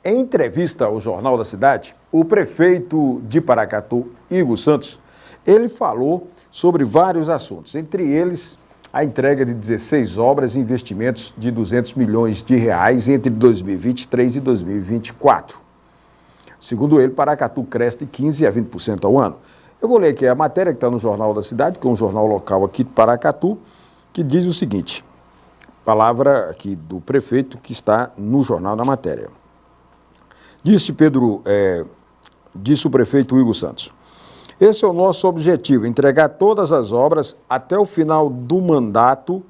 Em entrevista ao Jornal da Cidade, o prefeito de Paracatu, Igor Santos, ele falou sobre vários assuntos, entre eles a entrega de 16 obras e investimentos de 200 milhões de reais entre 2023 e 2024. Segundo ele, Paracatu cresce de 15% a 20% ao ano. Eu vou ler aqui a matéria que está no Jornal da Cidade, que é um jornal local aqui de Paracatu, que diz o seguinte, palavra aqui do prefeito que está no jornal da matéria. Disse o prefeito Igor Santos, esse é o nosso objetivo, entregar todas as obras até o final do mandato.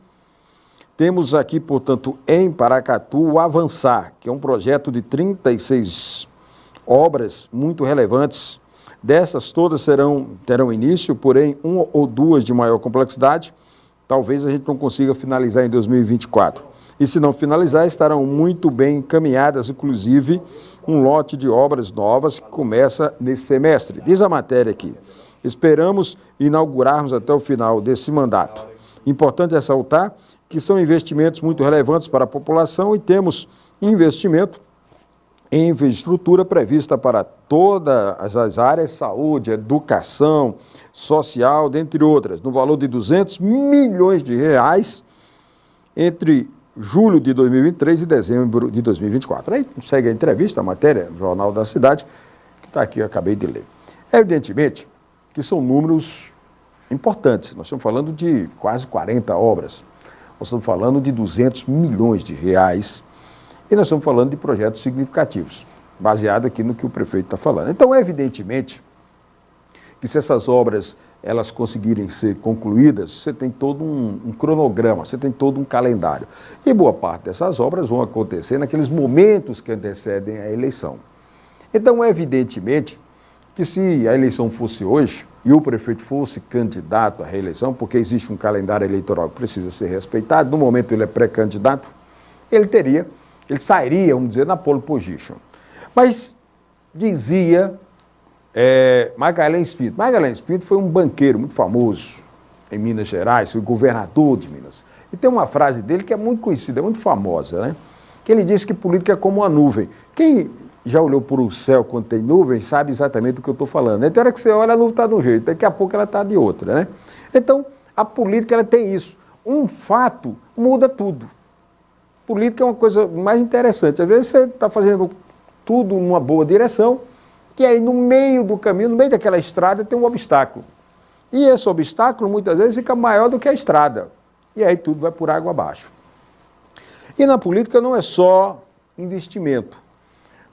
Temos aqui, portanto, em Paracatu, o Avançar, que é um projeto de 36 obras muito relevantes. Dessas todas terão início, porém, uma ou duas de maior complexidade. Talvez a gente não consiga finalizar em 2024. E se não finalizar, estarão muito bem encaminhadas, inclusive um lote de obras novas que começa nesse semestre. Diz a matéria aqui, esperamos inaugurarmos até o final desse mandato. Importante ressaltar que são investimentos muito relevantes para a população e temos investimento em infraestrutura prevista para todas as áreas, saúde, educação, social, dentre outras, no valor de 200 milhões de reais entre julho de 2023 e dezembro de 2024. Aí segue a entrevista, a matéria, no Jornal da Cidade, que está aqui, eu acabei de ler. Evidentemente que são números importantes, nós estamos falando de quase 40 obras, nós estamos falando de 200 milhões de reais e nós estamos falando de projetos significativos, baseado aqui no que o prefeito está falando. Então, evidentemente que se essas obras elas conseguirem ser concluídas, você tem todo um cronograma, você tem todo um calendário. E boa parte dessas obras vão acontecer naqueles momentos que antecedem a eleição. Então, evidentemente, que se a eleição fosse hoje e o prefeito fosse candidato à reeleição, porque existe um calendário eleitoral que precisa ser respeitado, no momento ele é pré-candidato, ele sairia, vamos dizer, na pole position. Mas dizia Magalhães Pinto. Magalhães Pinto foi um banqueiro muito famoso em Minas Gerais, foi governador de Minas. E tem uma frase dele que é muito conhecida, é muito famosa, né? Que ele disse que política é como uma nuvem. Quem já olhou para o céu quando tem nuvem sabe exatamente do que eu estou falando. Né? Tem hora que você olha, a nuvem está de um jeito, daqui a pouco ela está de outra, né? Então, a política ela tem isso. Um fato muda tudo. Política é uma coisa mais interessante. Às vezes você está fazendo tudo numa boa direção, e aí no meio do caminho, no meio daquela estrada, tem um obstáculo. E esse obstáculo, muitas vezes, fica maior do que a estrada. E aí tudo vai por água abaixo. E na política não é só investimento.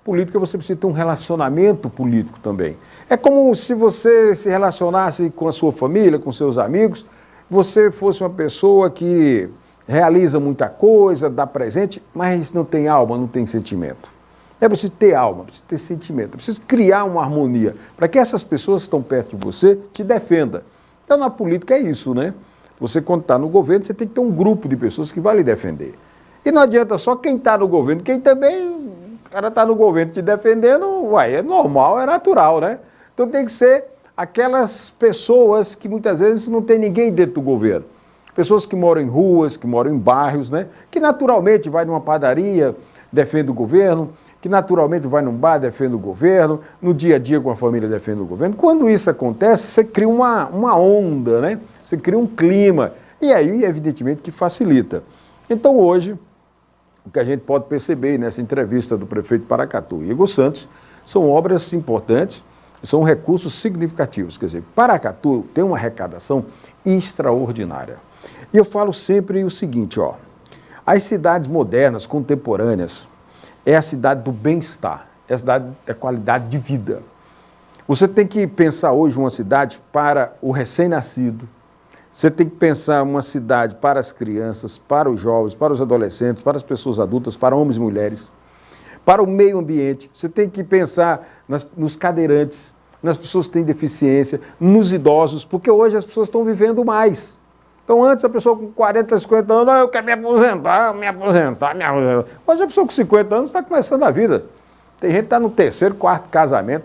Política você precisa ter um relacionamento político também. É como se você se relacionasse com a sua família, com seus amigos, você fosse uma pessoa que realiza muita coisa, dá presente, mas não tem alma, não tem sentimento. É preciso ter alma, preciso ter sentimento, é preciso criar uma harmonia para que essas pessoas que estão perto de você te defendam. Então, na política é isso, né? Você, quando está no governo, você tem que ter um grupo de pessoas que vai lhe defender. E não adianta só quem está no governo, quem também, o cara está no governo te defendendo, é normal, é natural, né? Então, tem que ser aquelas pessoas que muitas vezes não tem ninguém dentro do governo. Pessoas que moram em ruas, que moram em bairros, né? Que naturalmente vai numa padaria, defende o governo, que naturalmente vai num bar, defende o governo, no dia a dia com a família defende o governo. Quando isso acontece, você cria uma onda, né? Você cria um clima, e aí, evidentemente, que facilita. Então, hoje, o que a gente pode perceber nessa entrevista do prefeito de Paracatu, Igor Santos, são obras importantes, são recursos significativos. Quer dizer, Paracatu tem uma arrecadação extraordinária. E eu falo sempre o seguinte, ó, as cidades modernas, contemporâneas, é a cidade do bem-estar, é a cidade da qualidade de vida. Você tem que pensar hoje uma cidade para o recém-nascido, você tem que pensar uma cidade para as crianças, para os jovens, para os adolescentes, para as pessoas adultas, para homens e mulheres, para o meio ambiente, você tem que pensar nos cadeirantes, nas pessoas que têm deficiência, nos idosos, porque hoje as pessoas estão vivendo mais. Então, antes, a pessoa com 40, 50 anos, eu quero me aposentar. Hoje, a pessoa com 50 anos está começando a vida. Tem gente que está no terceiro, quarto casamento.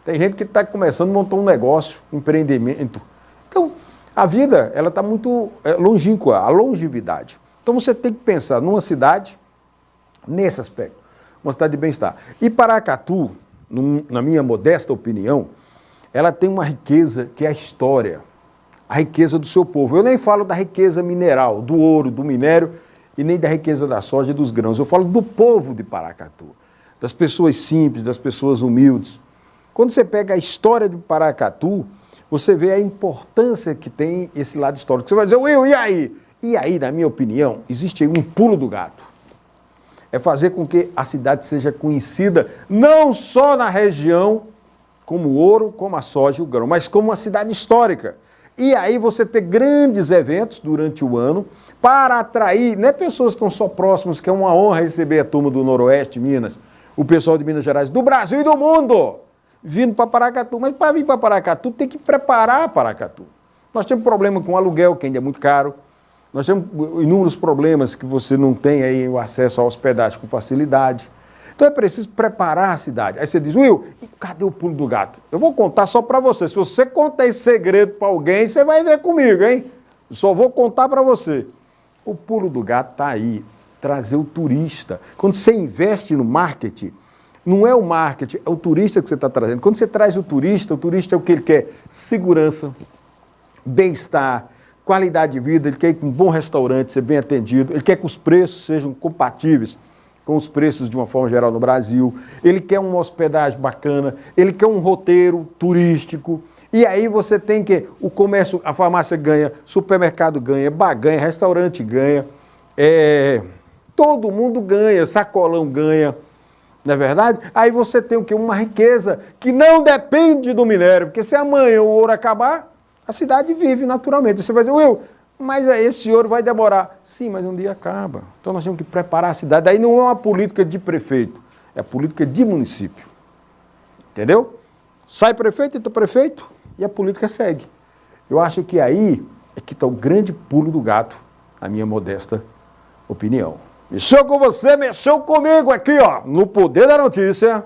Tem gente que está começando a montar um negócio, empreendimento. Então, a vida, ela está muito longínqua, a longevidade. Então, você tem que pensar numa cidade, nesse aspecto, uma cidade de bem-estar. E Paracatu, na minha modesta opinião, ela tem uma riqueza que é a história, a riqueza do seu povo. Eu nem falo da riqueza mineral, do ouro, do minério, e nem da riqueza da soja e dos grãos. Eu falo do povo de Paracatu, das pessoas simples, das pessoas humildes. Quando você pega a história de Paracatu, você vê a importância que tem esse lado histórico. Você vai dizer, Will, e aí? E aí, na minha opinião, existe aí um pulo do gato. É fazer com que a cidade seja conhecida não só na região como o ouro, como a soja e o grão, mas como uma cidade histórica. E aí você ter grandes eventos durante o ano para atrair, não é pessoas que estão só próximas, que é uma honra receber a turma do Noroeste, Minas, o pessoal de Minas Gerais, do Brasil e do mundo, vindo para Paracatu. Mas para vir para Paracatu tem que preparar Paracatu. Nós temos problema com aluguel, que ainda é muito caro. Nós temos inúmeros problemas que você não tem aí o acesso à hospedagem com facilidade. Então é preciso preparar a cidade. Aí você diz, Will, e cadê o pulo do gato? Eu vou contar só para você. Se você contar esse segredo para alguém, você vai ver comigo, hein? Eu só vou contar para você. O pulo do gato está aí, trazer o turista. Quando você investe no marketing, não é o marketing, é o turista que você está trazendo. Quando você traz o turista é o que ele quer: segurança, bem-estar, qualidade de vida, ele quer ir com um bom restaurante, ser bem atendido, ele quer que os preços sejam compatíveis com os preços de uma forma geral no Brasil, ele quer uma hospedagem bacana, ele quer um roteiro turístico, e aí você tem que, o comércio, a farmácia ganha, supermercado ganha, bar ganha, restaurante ganha, todo mundo ganha, sacolão ganha, não é verdade? Aí você tem o quê? Uma riqueza que não depende do minério, porque se amanhã o ouro acabar, a cidade vive naturalmente. Você vai dizer, Will, mas esse ouro vai demorar. Sim, mas um dia acaba. Então nós temos que preparar a cidade. Daí não é uma política de prefeito, é a política de município. Entendeu? Sai prefeito, entra prefeito e a política segue. Eu acho que aí é que está o grande pulo do gato, na minha modesta opinião. Mexeu com você, mexeu comigo aqui, ó, no Poder da Notícia.